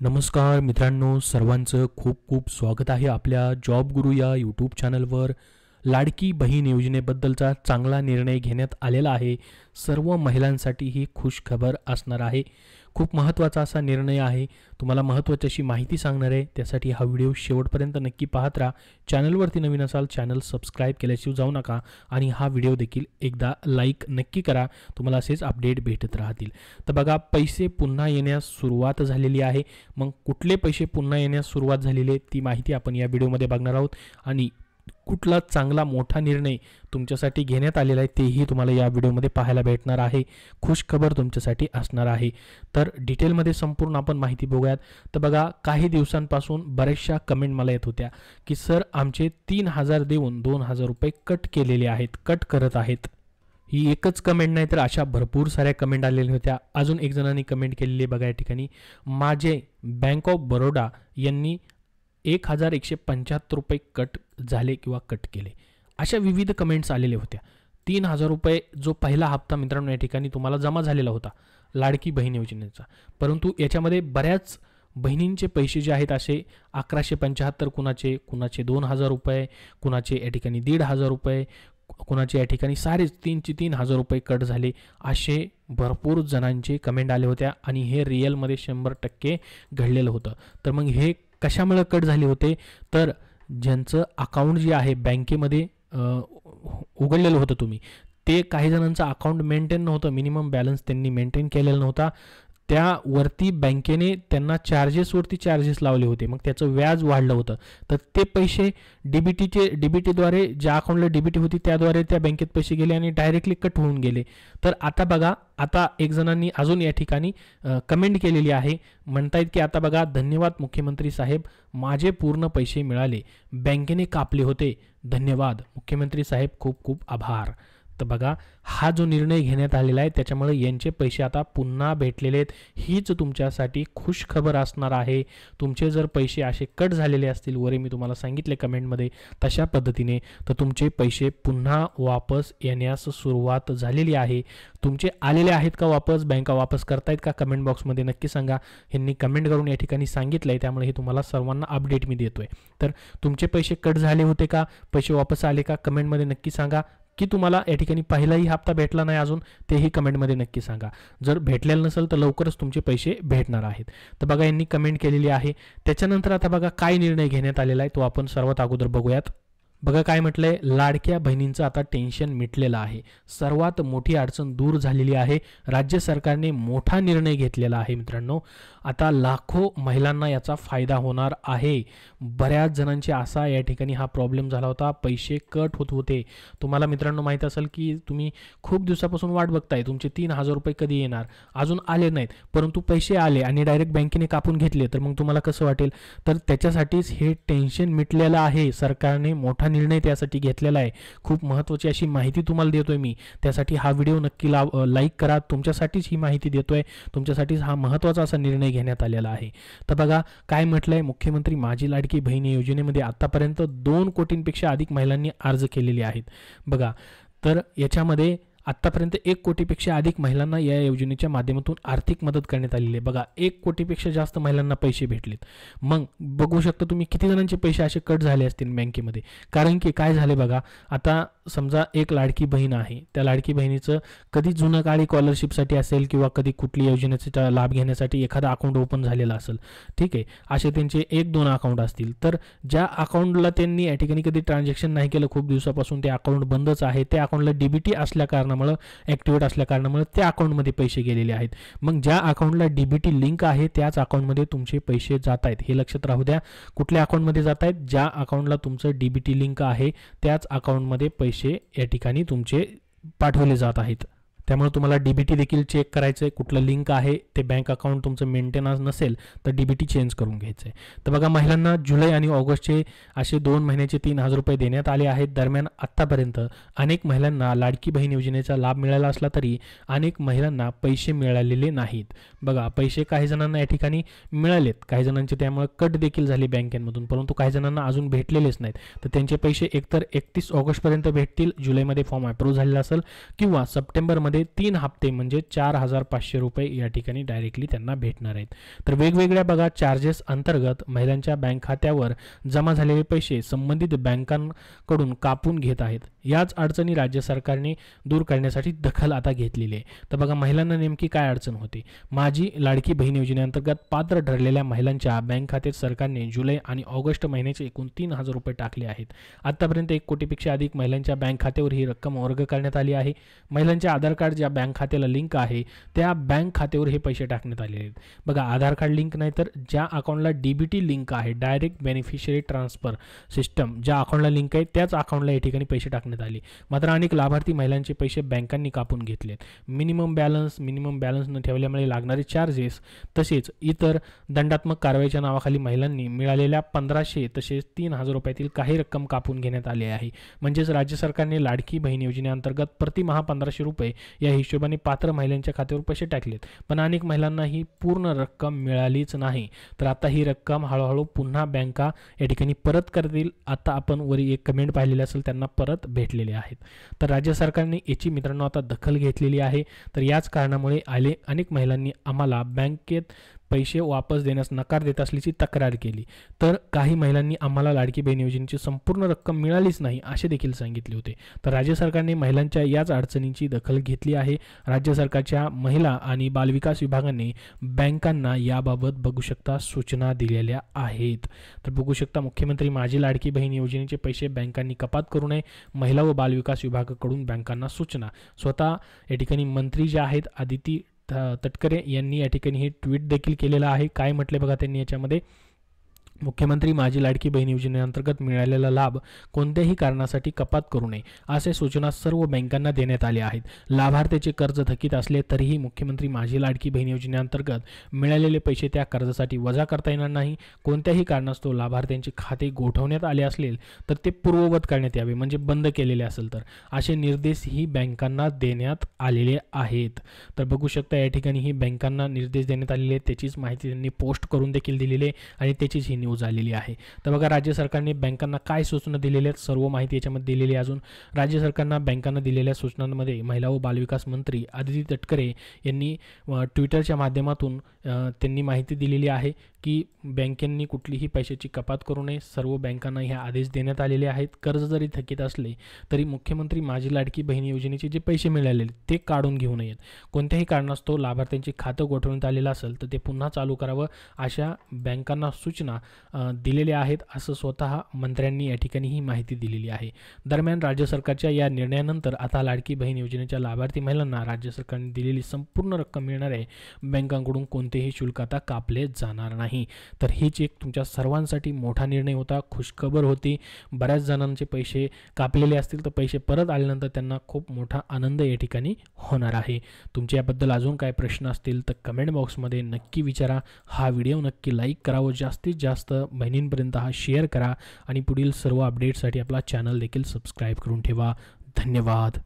नमस्कार मित्रांनो, सर्वांचं खूप खूप स्वागत आहे आपल्या जॉब गुरु या यूट्यूब चॅनलवर. लाडकी बहीण योजनेबद्दलचा चांगला निर्णय घेण्यात आलेला आहे. सर्व महिलांसाठी ही खुश खबर असणार आहे. खूप महत्त्वाचा असा निर्णय आहे. तुम्हाला महत्त्वाची अशी माहिती सांगणार आहे. त्यासाठी हा व्हिडिओ शेवटपर्यंत नक्की पाहत राहा. चॅनलवरती नवीन असाल चॅनल सबस्क्राईब केल्याशिवाय जाऊ नका आणि हा व्हिडिओ देखील एकदा लाईक नक्की करा. तुम्हाला असेच अपडेट भेटत राहतील. तर बघा, पैसे पुन्हा येण्यास सुरुवात झालेली आहे. मग कुठले पैसे पुन्हा येण्यास सुरुवात झालेली आहे ती माहिती आपण या व्हिडिओमध्ये बघणार आहोत आणि कुठला चांगला मोठा निर्णय तुमच्यासाठी घेण्यात आलेला आहे तेही तुम्हाला या व्हिडिओमध्ये पाहायला भेटणार आहे. खुश खबर तुमच्यासाठी असणार आहे. तर डिटेलमध्ये संपूर्ण आपण माहिती बघूयात. तर बघा, काही दिवसांपासून बऱ्याचशा कमेंट मला येत होत्या की सर, आमचे 3000 देऊन 2000 रुपये कट केलेले आहेत, कट करत आहेत. ही एकच कमेंट नाही तर अशा भरपूर साऱ्या कमेंट आलेल्या होत्या. अजून एक जणांनी कमेंट केलेली बघा या ठिकाणी, माझे बँक ऑफ बरोडा यांनी 1175 रुपये कट झाले किंवा कट केले. अशा विविध कमेंट्स आलेल्या होत्या. 3000 रुपये जो पहिला हप्ता मित्रांनो या ठिकाणी तुम्हाला जमा झालेला होता लाडकी बहीण योजनेचा, परंतु याच्यामध्ये बऱ्याच बहिणींचे पैसे जे आहेत असे 1175 कुणाचे 2000 रुपये, कुणाचे या ठिकाणी 1500 रुपये, कुणाचे या ठिकाणी 3000 रुपये कट झाले. असे भरपूर जणांचे कमेंट आले होत्या आणि हे रिअलमध्ये 100% घडलेलं होतं. तर मग हे कशामुळे कट झाले होते, तर ज्यांचं अकाउंट जे आहे बँकेमध्ये उघडलेलं होतं तुम्ही, ते काही जणांचं अकाउंट मेंटेन नव्हतं, मिनिमम बॅलन्स त्यांनी मेंटेन केलेला नव्हता. त्यावरती बँकेने त्यांना चार्जेस लावले होते. मग त्याचं व्याज वाढलं होतं. तर ते पैसे डीबीटीद्वारे ज्या अकाउंटला डीबीटी होती त्याद्वारे त्या बँकेत पैसे गेले आणि डायरेक्टली कट होऊन गेले. तर आता बघा, आता एक जणांनी अजून या ठिकाणी कमेंट केलेली आहे. म्हणतायत की आता बघा, धन्यवाद मुख्यमंत्री साहेब, माझे पूर्ण पैसे मिळाले, बँकेने कापले होते, धन्यवाद मुख्यमंत्री साहेब, खूप खूप आभार. तर बघा, हा जो निर्णय घेण्यात आलेला आहे त्याच्यामुळे यांचे पैसे आता पुन्हा भेटलेले आहेत. हीच तुमच्यासाठी खुश खबर असणार आहे. तुमचे जर पैसे असे कट झालेले असतील, वरे मी तुम्हाला सांगितले कमेंटमध्ये तशा पद्धतीने, तर तुमचे पैसे पुन्हा वापस येण्यास सुरुवात झालेली आहे. तुमचे आलेले आहेत का वापस, बँका वापस करतायत का, कमेंट बॉक्समध्ये नक्की सांगा. ह्यांनी कमेंट करून या ठिकाणी सांगितलं आहे, त्यामुळे हे तुम्हाला सर्वांना अपडेट मी देतोय. तर तुमचे पैसे कट झाले होते का, पैसे वापस आले का, कमेंटमध्ये नक्की सांगा. की तुम्हाला या ठिकाणी पहिलाही हप्ता भेटला नाही अजून, तेही कमेंटमध्ये नक्की सांगा. जर भेटलेलं नसेल तर लवकरच तुमचे पैसे भेटणार आहेत. तर बघा, यांनी कमेंट केलेली आहे. त्याच्यानंतर आता बघा काय निर्णय घेण्यात आलेला आहे तो आपण सर्वात अगोदर बघूयात. बघा काय म्हटलंय, लाडक्या बहिणींचं आता टेन्शन मिटलेलं आहे. सर्वात मोठी अडचण दूर झालेली आहे. राज्य सरकारने मोठा निर्णय घेतलेला आहे मित्रांनो. आता लाखो महिलांना याचा फायदा होणार आहे. बऱ्याच जणांची असा या ठिकाणी हा प्रॉब्लेम झाला होता, पैसे कट होत होते. तुम्हाला मित्रांनो माहीत असेल की तुम्ही खूप दिवसापासून वाट बघताय, तुमचे 3000 रुपये कधी येणार, अजून आले नाहीत, परंतु पैसे आले आणि डायरेक्ट बँकेने कापून घेतले, तर मग तुम्हाला कसं वाटेल. तर त्याच्यासाठीच हे टेन्शन मिटलेलं आहे. सरकारने मोठा निर्णय त्यासाठी घेतलेला आहे. खूप महत्त्वाची अशी माहिती तुम्हाला देतोय मी, त्यासाठी हा व्हिडिओ नक्की लाईक करा. तुमच्यासाठीच ही माहिती देतोय, तुमच्यासाठीच हा महत्त्वाचा असा निर्णय घेण्यात आलेला आहे. तर बघा काय म्हटलंय, मुख्यमंत्री माझी लाडकी बहीण योजनेमध्ये आतापर्यंत 2 कोटींपेक्षा अधिक महिलांनी अर्ज केलेले आहेत. बघा, तर याच्यामध्ये आत्तापर्यंत 1 कोटीपेक्षा अधिक महिलांना या योजनेच्या माध्यमातून आर्थिक मदत करण्यात आलेली आहे. बघा, 1 कोटीपेक्षा जास्त महिलांना पैसे भेटलेत. मग बघू शकता तुम्ही किती जणांचे पैसे असे कट झाले असतील बँकेमध्ये. कारण की काय झाले बघा, आता समजा एक लाडकी बहीण आहे, त्या लाडकी बहिणीचं कधी जुनं काळी स्कॉलरशिपसाठी असेल किंवा कधी कुठली योजनेचा लाभ घेण्यासाठी एखादा अकाउंट ओपन झालेला असेल, ठीक आहे, असे त्यांचे 1-2 अकाउंट असतील. तर ज्या अकाउंटला त्यांनी या ठिकाणी कधी ट्रान्झॅक्शन नाही केलं, खूप दिवसापासून ते अकाउंट बंदच आहे, त्या अकाउंटला डीबीटी असल्या कारणामुळे, ॲक्टिवेट असल्या कारणामुळे त्या अकाउंटमध्ये पैसे गेलेले आहेत. मग ज्या अकाउंटला डीबीटी लिंक आहे त्याच अकाउंटमध्ये तुमचे पैसे जात आहेत. हे लक्षात राहू द्या. कुठल्या अकाउंटमध्ये जात आहेत, ज्या अकाउंटला तुमचं डीबीटी लिंक आहे त्याच अकाउंटमध्ये पैसे या ठिकाणी तुमचे पाठवले जात आहेत. त्यामुळे तुम्हाला डीबीटी देखील चेक करायचं आहे, कुठलं लिंक आहे. ते बँक अकाउंट तुमचं मेंटेनन्स नसेल तर डीबीटी चेंज करून घ्यायचं आहे. तर बघा, महिलांना जुलै आणि ऑगस्टचे असे 2 महिन्याचे 3000 रुपये देण्यात आले आहेत. दरम्यान आत्तापर्यंत अनेक महिलांना लाडकी बहीण योजनेचा लाभ मिळाला असला तरी अनेक महिलांना पैसे मिळालेले नाहीत. बघा, पैसे काही जणांना या ठिकाणी मिळालेत, काही जणांचे त्यामुळे कट देखील झाले बँकेमधून, परंतु काही जणांना अजून भेटलेलेच नाहीत. तर त्यांचे पैसे एकतर 31 ऑगस्टपर्यंत भेटतील, जुलैमध्ये फॉर्म अप्रूव्ह झालेला असेल, किंवा सप्टेंबरमध्ये त्यामध्ये 3 हप्ते म्हणजे 4,500 रुपये या ठिकाणी डायरेक्टली त्यांना भेटणार आहेत. तर वेगवेगळ्या बघा चार्जेस अंतर्गत महिलांच्या बँक खात्यावर जमा झालेले पैसे संबंधित बँकांकडून कापून घेत आहेत. याच अडचणी राज्य सरकारने दूर करण्यासाठी दखल आता घेतलेली आहे. तर बघा महिलांना नेमकी काय अडचण होती. माझी लाडकी बहीण योजनेअंतर्गत पात्र ठरलेल्या महिलांच्या बँक खात्यात सरकारने जुलै आणि ऑगस्ट महिन्याचे एकूण 3,000 रुपये टाकले आहेत. आतापर्यंत 1 कोटीपेक्षा अधिक महिलांच्या बँक खात्यावर ही रक्कम वर्ग करण्यात आली आहे. महिलांचे आधार कार्ड ज्या बँक खात्याला लिंक आहे त्या बँक खात्यावर हे पैसे टाकण्यात आले आहेत. बघा आधार कार्ड लिंक नाही तर ज्या अकाउंटला डीबीटी लिंक आहे, डायरेक्ट बेनिफिशियरी ट्रान्सफर सिस्टम, ज्या अकाउंटला लिंक आहे त्याच अकाउंटला या ठिकाणी पैसे टाकण्यात आले. मात्र अनेक लाभार्थी महिलांचे पैसे बँकांनी कापून घेतलेत. मिनिमम बॅलन्स न ठेवल्यामुळे लागणारे चार्जेस तसेच इतर दंडात्मक कारवाईच्या नावाखाली महिलांनी मिळालेल्या 1,500 तसेच 3,000 रुपयातील काही रक्कम कापून घेण्यात आली आहे. म्हणजेच राज्य सरकारने लाडकी बहीण योजनेअंतर्गत प्रतिमाह 1,500 रुपये या हिशोबाने पात्र महिलांच्या खात्यावर पैसे टाकलेत. पण अनेक महिलांना ही पूर्ण रक्कम मिळालीच नाही. तर आता ही रक्कम हळूहळू पुन्हा बँका या ठिकाणी परत करतील. आता आपण वरी एक कमेंट पाहिलेली असेल त्यांना परत भेटलेले आहेत. तर राज्य सरकारने याची मित्रांनो आता दखल घेतलेली आहे. तर याच कारणामुळे अनेक महिलांनी आम्हाला बँकेत पैसे वापस देण्यास नकार देत असल्याची तक्रार केली. तर काही महिलांनी आम्हाला लाडकी बहीण योजनेची संपूर्ण रक्कम मिळालीच नाही असे देखील सांगितले होते. तर राज्य सरकारने महिलांच्या याच अडचणींची दखल घेतली आहे. राज्य सरकारच्या महिला आणि बालविकास विभागाने बँकांना याबाबत बघू शकता सूचना दिलेल्या आहेत. तर बघू शकता मुख्यमंत्री माझी लाडकी बहीण योजनेचे पैसे बँकांनी कपात करू नये, महिला व बालविकास विभागाकडून बँकांना सूचना. स्वतः या ठिकाणी मंत्री जे आहेत आदिती तटकरे यांनी या ठिकाणी हे ट्विट देखील केलेलं आहे. काय म्हटले बघा त्यांनी याच्यामध्ये, मुख्यमंत्री माझी लाडकी बहीण योजनेअंतर्गत मिळालेला लाभ कोणत्याही कारणासाठी कपात करू नये असे सूचना सर्व बँकांना देण्यात आल्या आहेत. लाभार्थ्याचे कर्ज थकीत असले तरीही मुख्यमंत्री माझी लाडकी बहीण योजनेअंतर्गत मिळालेले पैसे त्या कर्जासाठी वजा करता येणार नाही. कोणत्याही कारणास्तव लाभार्थ्यांचे खाते गोठवण्यात आले असले तर ते पूर्ववत करण्यात यावे, म्हणजे बंद केलेले असेल तर असे निर्देशही बँकांना देण्यात आलेले आहेत. तर बघू शकता या ठिकाणी ही बँकांना निर्देश देण्यात आलेले आहेत. त्याचीच माहिती त्यांनी पोस्ट करून देखील दिलेली आहे आणि त्याचीच ही न्यूज आलेली आहे. तर बघा राज्य सरकारने बँकांना काय सूचना दिलेल्या आहेत सर्व माहिती याच्यामध्ये दिलेली आहे. अजून राज्य सरकारनं बँकांना दिलेल्या सूचनांमध्ये महिला व बालविकास मंत्री आदिती तटकरे यांनी ट्विटरच्या माध्यमातून त्यांनी माहिती दिलेली आहे की बँकेंनी कुठलीही पैशाची कपात करू नये. सर्व बँकांना हे आदेश देण्यात आलेले आहेत. कर्ज जरी थकीत असले तरी मुख्यमंत्री माझी लाडकी बहीण योजनेचे जे पैसे मिळालेले ते काढून घेऊ नयेत. कोणत्याही कारणास्तव लाभार्थ्यांचे खातं गोठवण्यात आलेलं असेल तर ते पुन्हा चालू करावं अशा बँकांना सूचना दिलेल्या आहेत असं स्वतः मंत्र्यांनी या ठिकाणी ही माहिती दिलेली आहे. दरम्यान राज्य सरकारच्या या निर्णयानंतर आता लाडकी बहीण योजनेच्या लाभार्थी महिलांना राज्य सरकारने दिलेली संपूर्ण रक्कम मिळणार आहे. बँकांकडून कोणतेही शुल्क आता कापले जाणार नाही. तर हीच एक तुमच्या सर्वांसाठी मोठा निर्णय होता, खुशखबर होती. बऱ्याच जणांचे पैसे कापलेले असतील तर पैसे परत आल्यानंतर त्यांना खूप मोठा आनंद या ठिकाणी होणार आहे. तुमच्या याबद्दल अजून काय प्रश्न असतील तर कमेंट बॉक्समध्ये नक्की विचारा. हा व्हिडिओ नक्की लाईक करा व जास्तीत जास्त बहिणींपर्यंत हा शेअर करा आणि पुढील सर्व अपडेट्ससाठी आपला चॅनल देखील सबस्क्राईब करून ठेवा. धन्यवाद.